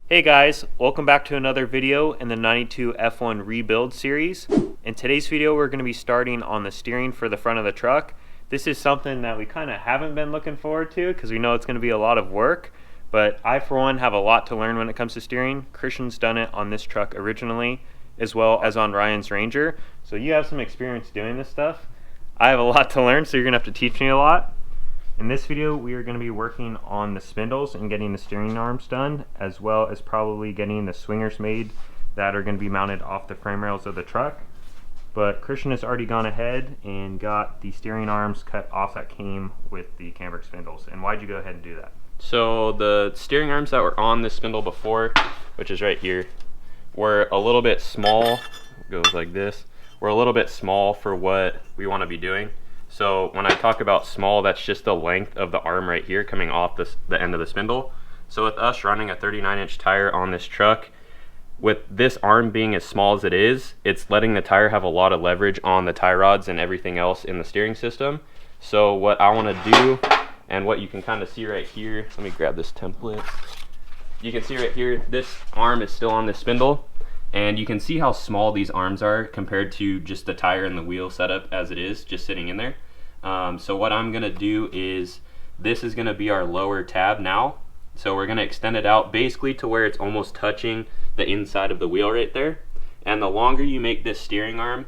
Hey guys, welcome back to another video in the 92 F1 rebuild series. In today's video we're going to be starting on the steering for the front of the truck. This is something that we kind of haven't been looking forward to because we know it's going to be a lot of work, but I for one have a lot to learn when it comes to steering. Christian's done it on this truck originally as well as on Ryan's Ranger, so you have some experience doing this stuff. I have a lot to learn, so you're going to have to teach me a lot. In this video, we are going to be working on the spindles and getting the steering arms done, as well as probably getting the swingers made that are going to be mounted off the frame rails of the truck. But Christian has already gone ahead and got the steering arms cut off that came with the camber spindles. And why'd you go ahead and do that? So the steering arms that were on this spindle before, which is right here, were a little bit small. It goes like this. We're a little bit small for what we want to be doing. So when I talk about small, that's just the length of the arm right here coming off the end of the spindle. So with us running a 39-inch tire on this truck, with this arm being as small as it is, it's letting the tire have a lot of leverage on the tie rods and everything else in the steering system. So what I want to do, and what you can kind of see right here, let me grab this template. You can see right here, this arm is still on this spindle. And you can see how small these arms are compared to just the tire and the wheel setup as it is, just sitting in there. So what I'm gonna do is, this is gonna be our lower tab now. So we're gonna extend it out basically to where it's almost touching the inside of the wheel right there. And the longer you make this steering arm,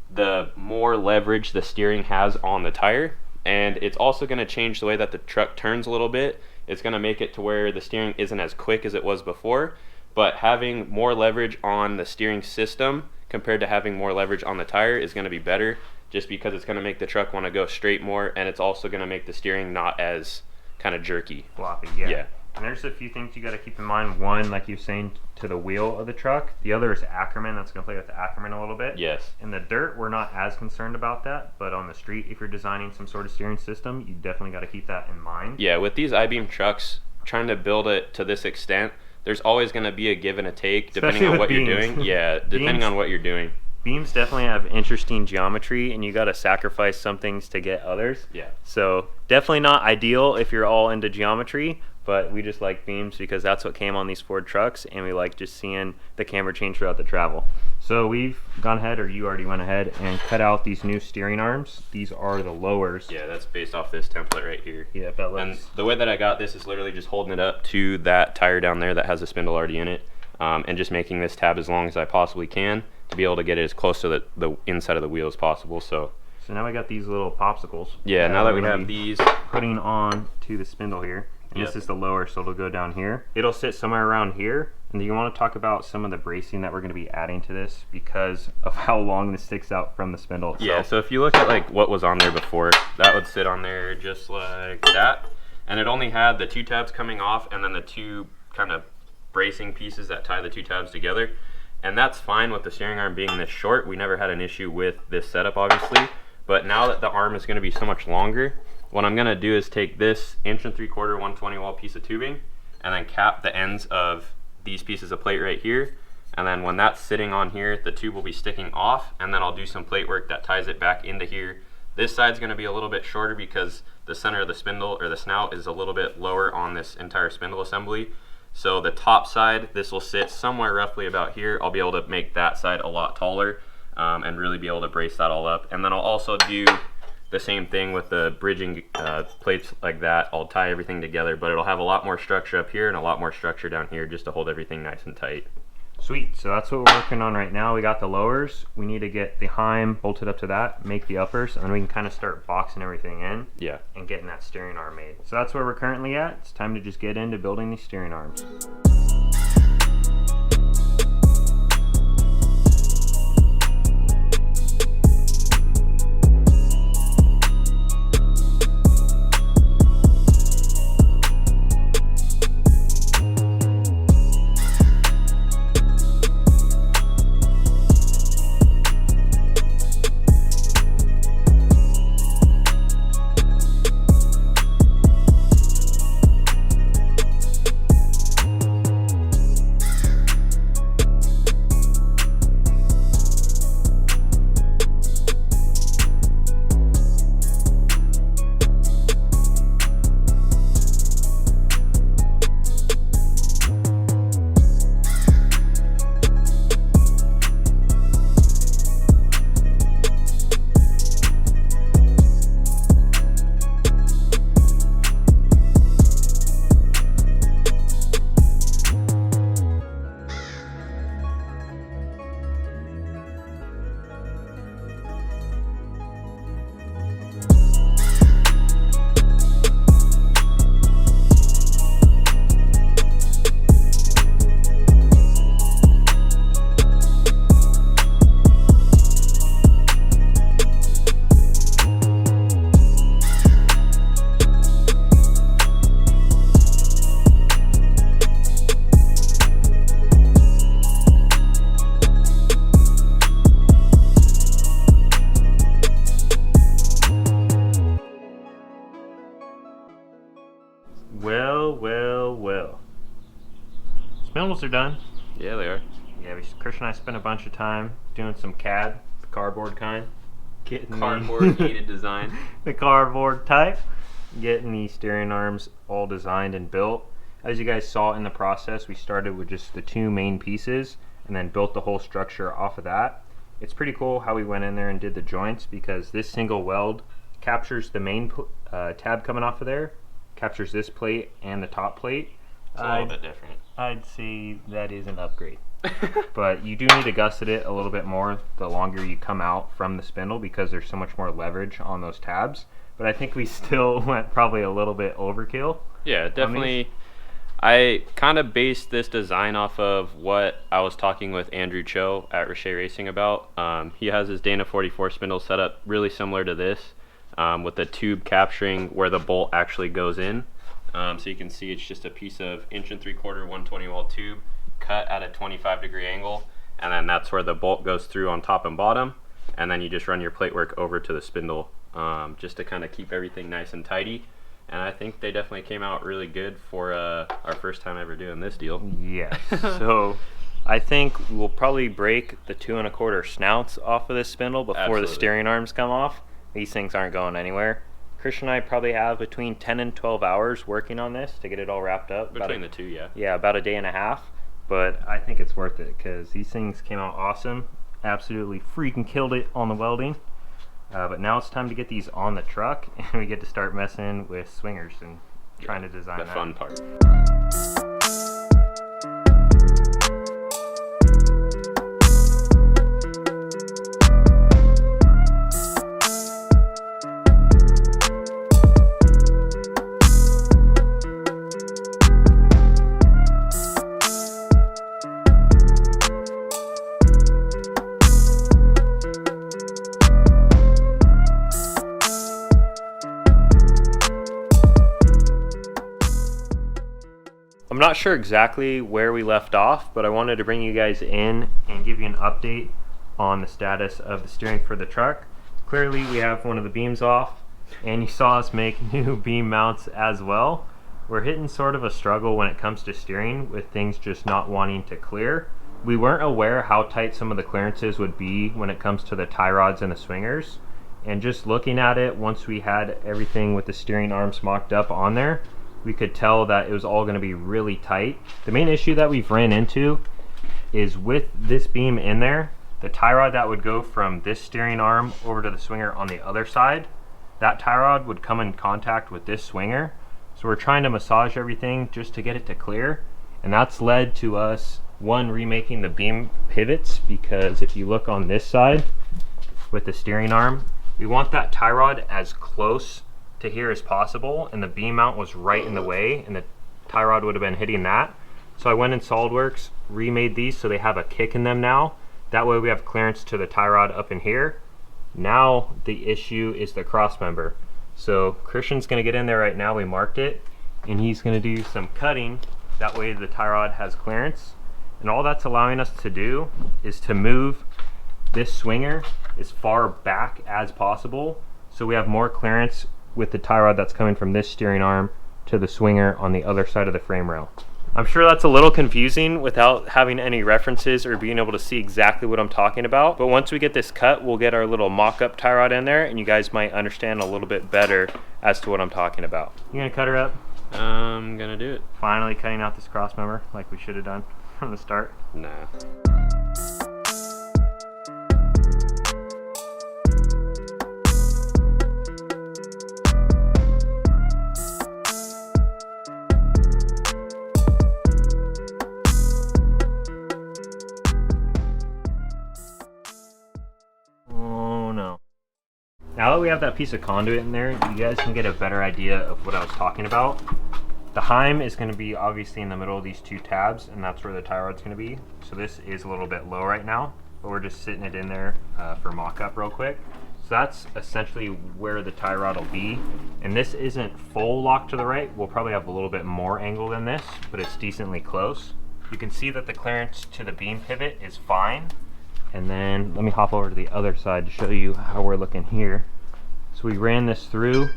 the more leverage the steering has on the tire. And it's also gonna change the way that the truck turns a little bit. It's gonna make it to where the steering isn't as quick as it was before. But having more leverage on the steering system compared to having more leverage on the tire is going to be better, just because it's going to make the truck want to go straight more, and it's also going to make the steering not as kind of jerky. Floppy, yeah. And there's a few things you got to keep in mind. One, like you're saying, to the wheel of the truck. The other is Ackerman. That's going to play with the Ackerman a little bit. Yes. In the dirt, we're not as concerned about that, but on the street, if you're designing some sort of steering system, you definitely got to keep that in mind. Yeah, with these I-beam trucks, trying to build it to this extent, there's always going to be a give and a take depending on what you're doing. Yeah, depending on what you're doing. Beams definitely have interesting geometry, and you got to sacrifice some things to get others. Yeah. So definitely not ideal if you're all into geometry, but we just like beams because that's what came on these Ford trucks, and we like just seeing the camber change throughout the travel. So we've gone ahead, or you already went ahead, and cut out these new steering arms. These are the lowers. Yeah, that's based off this template right here. Yeah, that looks... And the way that I got this is literally just holding it up to that tire down there that has a spindle already in it, and just making this tab as long as I possibly can to be able to get it as close to the inside of the wheel as possible. So now we got these little popsicles. Yeah, now that we have these, putting on to the spindle here. And This is the lower, so it'll go down here. It'll sit somewhere around here. And you want to talk about some of the bracing that we're going to be adding to this because of how long this sticks out from the spindle itself. Yeah, so if you look at like what was on there before, that would sit on there just like that. And it only had the two tabs coming off and then the two kind of bracing pieces that tie the two tabs together. And that's fine with the steering arm being this short. We never had an issue with this setup, obviously. But now that the arm is going to be so much longer, what I'm going to do is take this 1 3/4 120 wall piece of tubing and then cap the ends of these pieces of plate right here. And then when that's sitting on here, the tube will be sticking off, and then I'll do some plate work that ties it back into here. This side's going to be a little bit shorter because the center of the spindle, or the snout, is a little bit lower on this entire spindle assembly. So the top side, this will sit somewhere roughly about here. I'll be able to make that side a lot taller and really be able to brace that all up. And then I'll also do the same thing with the bridging plates like that. I'll tie everything together, but it'll have a lot more structure up here and a lot more structure down here just to hold everything nice and tight. Sweet, so that's what we're working on right now. We got the lowers. We need to get the Heim bolted up to that, make the uppers, and then we can kind of start boxing everything in. Yeah. And getting that steering arm made. So that's where we're currently at. It's time to just get into building these steering arms. spindles are done. Yeah, they are. Yeah, Chris and I spent a bunch of time doing some CAD, the cardboard kind. Getting Cardboard aided design. The cardboard type. Getting the steering arms all designed and built. As you guys saw in the process, we started with just the 2 main pieces and then built the whole structure off of that. It's pretty cool how we went in there and did the joints, because this single weld captures the main tab coming off of there, captures this plate and the top plate. It's a little bit different. I'd say that is an upgrade. But you do need to gusset it a little bit more the longer you come out from the spindle, because there's so much more leverage on those tabs. But I think we still went probably a little bit overkill. Yeah, definitely. I kind of based this design off of what I was talking with Andrew Cho at Richer Racing about. He has his Dana 44 spindle set up really similar to this, with the tube capturing where the bolt actually goes in. So you can see it's just a piece of 1 3/4 120 wall tube cut at a 25-degree angle, and then that's where the bolt goes through on top and bottom, and then you just run your plate work over to the spindle, just to kind of keep everything nice and tidy. And I think they definitely came out really good for our first time ever doing this deal. Yes. So I think we'll probably break the 2 1/4 snouts off of this spindle before Absolutely. the steering arms come off. These things aren't going anywhere. Christian and I probably have between 10 and 12 hours working on this to get it all wrapped up. Between the two, yeah. Yeah, about a day and a half. But I think it's worth it, because these things came out awesome. Absolutely freaking killed it on the welding. But now it's time to get these on the truck, and we get to start messing with swingers and trying to design the that. fun part. I'm not sure exactly where we left off, but I wanted to bring you guys in and give you an update on the status of the steering for the truck. Clearly we have one of the beams off, and you saw us make new beam mounts as well. We're hitting sort of a struggle when it comes to steering, with things just not wanting to clear. We weren't aware how tight some of the clearances would be when it comes to the tie rods and the swingers, and just looking at it, once we had everything with the steering arms mocked up on there, we could tell that it was all going to be really tight. The main issue that we've ran into is with this beam in there, the tie rod that would go from this steering arm over to the swinger on the other side, that tie rod would come in contact with this swinger. So we're trying to massage everything just to get it to clear, and that's led to us, one, remaking the beam pivots, because if you look on this side with the steering arm, we want that tie rod as close to here as possible, and the beam mount was right in the way, and the tie rod would have been hitting that. So I went in SolidWorks, remade these so they have a kick in them now. That way we have clearance to the tie rod up in here. Now the issue is the cross member. So Christian's gonna get in there right now, we marked it, and he's gonna do some cutting. That way the tie rod has clearance. And all that's allowing us to do is to move this swinger as far back as possible, so we have more clearance with the tie rod that's coming from this steering arm to the swinger on the other side of the frame rail. I'm sure that's a little confusing without having any references or being able to see exactly what I'm talking about, but once we get this cut, we'll get our little mock-up tie rod in there, and you guys might understand a little bit better as to what I'm talking about. You gonna cut her up? I'm gonna do it. Finally cutting out this cross member like we should have done from the start. Nah. Now that we have that piece of conduit in there, you guys can get a better idea of what I was talking about. The Heim is going to be obviously in the middle of these 2 tabs, and that's where the tie rod's going to be. So this is a little bit low right now, but we're just sitting it in there for mock-up real quick. So that's essentially where the tie rod will be. And this isn't full lock to the right. We'll probably have a little bit more angle than this, but it's decently close. You can see that the clearance to the beam pivot is fine. And then let me hop over to the other side to show you how we're looking here. So we ran this through,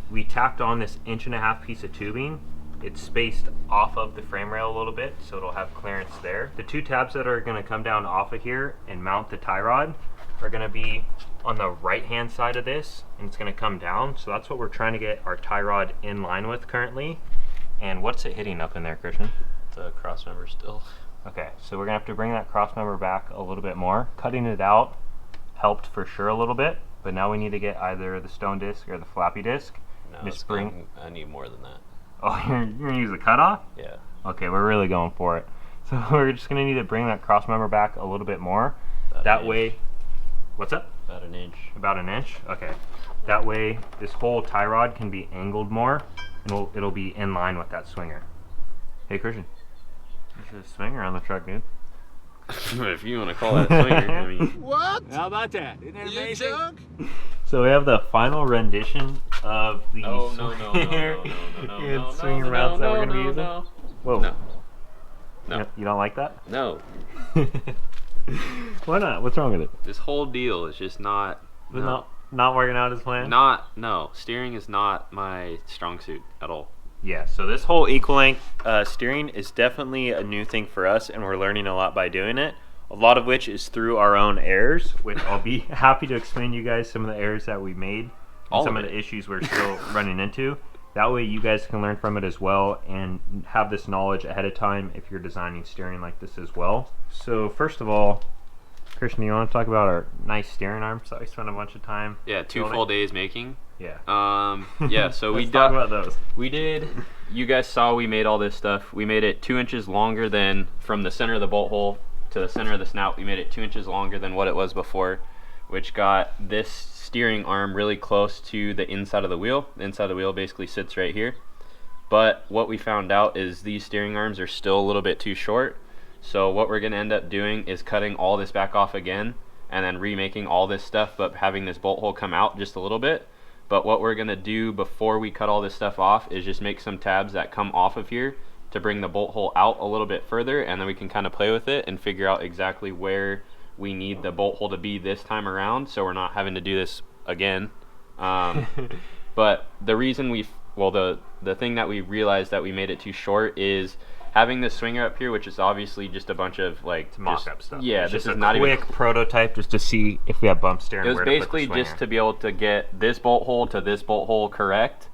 we tacked on this 1.5 inch piece of tubing, it's spaced off of the frame rail a little bit, so it'll have clearance there. The 2 tabs that are going to come down off of here and mount the tie rod are going to be on the right hand side of this, and it's going to come down. So that's what we're trying to get our tie rod in line with currently. And what's it hitting up in there, Christian? The crossmember still. Okay, so we're going to have to bring that crossmember back a little bit more. Cutting it out helped for sure a little bit, but now we need to get either the stone disc or the flappy disc. No, Just bring. I need more than that. Oh, you're gonna use the cutoff? Yeah. Okay, we're really going for it. So we're just gonna need to bring that crossmember back a little bit more. That way, what's up? About an inch. About an inch? Okay. That way, this whole tie rod can be angled more, and it'll be in line with that swinger. Hey, Christian. There's a swinger on the truck, dude. If you want to call that swinger, I mean. What? How about that? Isn't that amazing? So we have the final rendition of the swinger swinger mounts that we're going to be using. Whoa. No. No. You don't like that? No. Why not? What's wrong with it? This whole deal is just not. Not working out as planned? No. Steering is not my strong suit at all. Yeah, so this whole equal length steering is definitely a new thing for us, and we're learning a lot by doing it. A lot of which is through our own errors, which I'll be happy to explain to you guys some of the errors that we made, and some of the issues we're still running into. That way you guys can learn from it as well and have this knowledge ahead of time if you're designing steering like this as well. So first of all, Christian, you want to talk about our nice steering arms that we spent a bunch of time building? 2 full days making. Yeah. Yeah, so Let's talk about those. We did. You guys saw we made all this stuff. We made it 2 inches longer than from the center of the bolt hole to the center of the snout. We made it 2 inches longer than what it was before, which got this steering arm really close to the inside of the wheel. The inside of the wheel basically sits right here. But what we found out is these steering arms are still a little bit too short. So what we're going to end up doing is cutting all this back off again and then remaking all this stuff, but having this bolt hole come out just a little bit. But what we're going to do before we cut all this stuff off is just make some tabs that come off of here to bring the bolt hole out a little bit further, and then we can kind of play with it and figure out exactly where we need the bolt hole to be this time around, so we're not having to do this again. But the reason the thing that we realized that we made it too short is having this swinger up here, which is obviously just a bunch of like mock-up stuff. Yeah, it's this just is a not quick even prototype just to see if we have bump steering. It was basically just to be able to get this bolt hole to this bolt hole correct,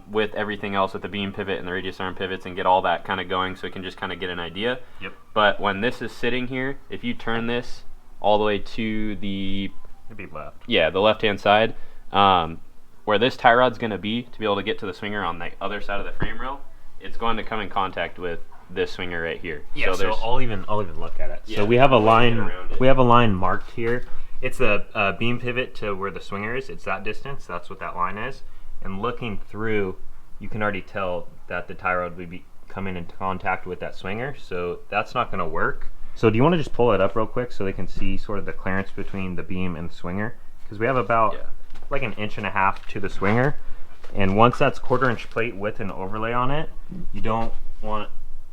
with everything else, with the beam pivot and the radius arm pivots, and get all that kind of going, so we can just kind of get an idea. Yep. But when this is sitting here, if you turn this all the way to the left. Yeah, the left-hand side, where this tie rod's going to be able to get to the swinger on the other side of the frame rail, it's going to come in contact with this swinger right here. Yeah, so I'll even look at it. Yeah, so we have a line marked here. It's a beam pivot to where the swinger is. It's that distance. That's what that line is. And looking through, you can already tell that the tie rod would be coming into contact with that swinger. So that's not going to work. So do you want to just pull it up real quick so they can see sort of the clearance between the beam and the swinger? Because we have about like 1.5 inches to the swinger. And once that's 1/4 inch plate with an overlay on it, you don't want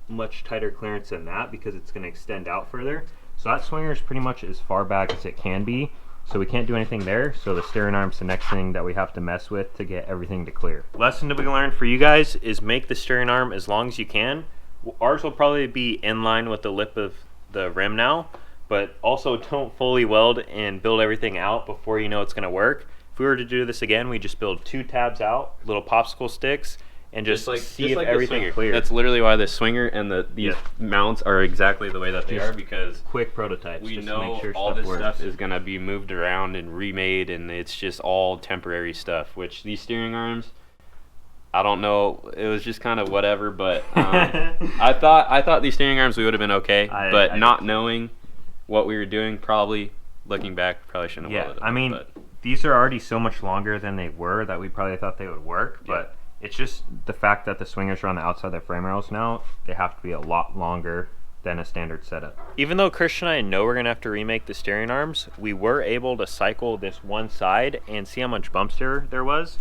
much tighter clearance than that because it's going to extend out further. So that swinger is pretty much as far back as it can be. So we can't do anything there. So the steering arm's the next thing that we have to mess with to get everything to clear. Lesson to be learned for you guys is make the steering arm as long as you can. Ours will probably be in line with the lip of the rim now, but also don't fully weld and build everything out before you know it's going to work. If we were to do this again, we just build 2 tabs out, little popsicle sticks, and just see if everything clears. That's literally why the swinger and these mounts are exactly the way that they are, because quick prototypes. We just know to make sure all this works. stuff is going to be moved around and remade, and it's just all temporary stuff, which these steering arms, I don't know, it was just kind of whatever, but I thought these steering arms we would have been okay, but not knowing what we were doing, probably looking back, probably shouldn't have welded them. I mean, these are already so much longer than they were that we probably thought they would work, but it's just the fact that the swingers are on the outside of the frame rails now, they have to be a lot longer than a standard setup. Even though Christian and I know we're going to have to remake the steering arms, we were able to cycle this one side and see how much bump steer there was.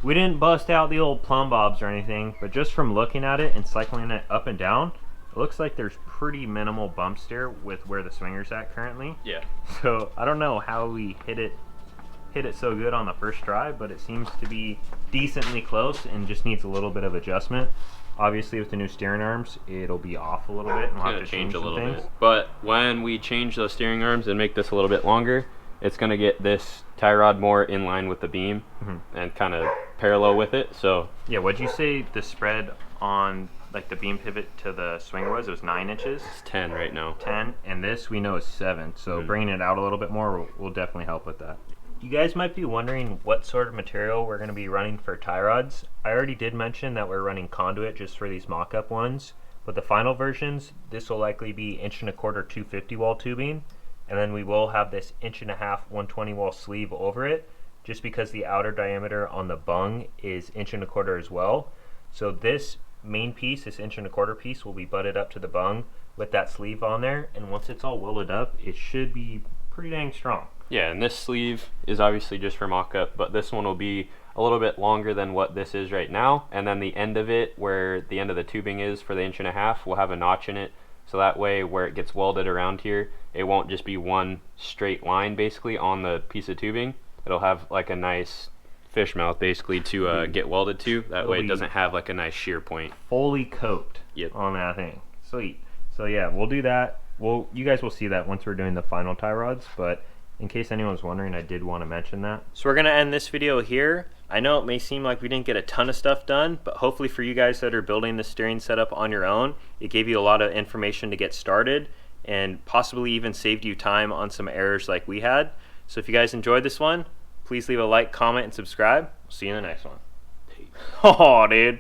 We didn't bust out the old plumb bobs or anything, but just from looking at it and cycling it up and down, it looks like there's pretty minimal bump steer with where the swinger's at currently. Yeah. So I don't know how we hit it so good on the first try, but it seems to be decently close and just needs a little bit of adjustment. Obviously, with the new steering arms, it'll be off a little bit, and we'll have to change a some little things. bit. But when we change those steering arms and make this a little bit longer, it's going to get this tie rod more in line with the beam and kind of parallel with it. So yeah, what'd you say the spread on like the beam pivot to the swinger was? It was 9 inches. it's 10 right now. 10, and this we know is 7. So bringing it out a little bit more will definitely help with that. You guys might be wondering what sort of material we're going to be running for tie rods. I already did mention that we're running conduit just for these mock-up ones, but the final versions, this will likely be 1 1/4 250 wall tubing, and then we will have this 1 1/2 120 wall sleeve over it, just because the outer diameter on the bung is 1 1/4 as well. So this main piece, this 1 1/4 piece, will be butted up to the bung with that sleeve on there, and once it's all welded up, it should be pretty dang strong. Yeah, and this sleeve is obviously just for mock-up, but this one will be a little bit longer than what this is right now, and then the end of it, where the end of the tubing is for the 1 1/2, will have a notch in it, so that way where it gets welded around here, it won't just be one straight line basically on the piece of tubing. It'll have like a nice fish mouth basically to get welded to. That way it doesn't have like a nice shear point. Fully coat on that thing. Sweet. So yeah, we'll do that. You guys will see that once we're doing the final tie rods, but in case anyone's wondering, I did want to mention that. So we're going to end this video here. I know it may seem like we didn't get a ton of stuff done, but hopefully for you guys that are building the steering setup on your own, it gave you a lot of information to get started and possibly even saved you time on some errors like we had. So if you guys enjoyed this one, please leave a like, comment, and subscribe. See you in the next one. Oh, dude.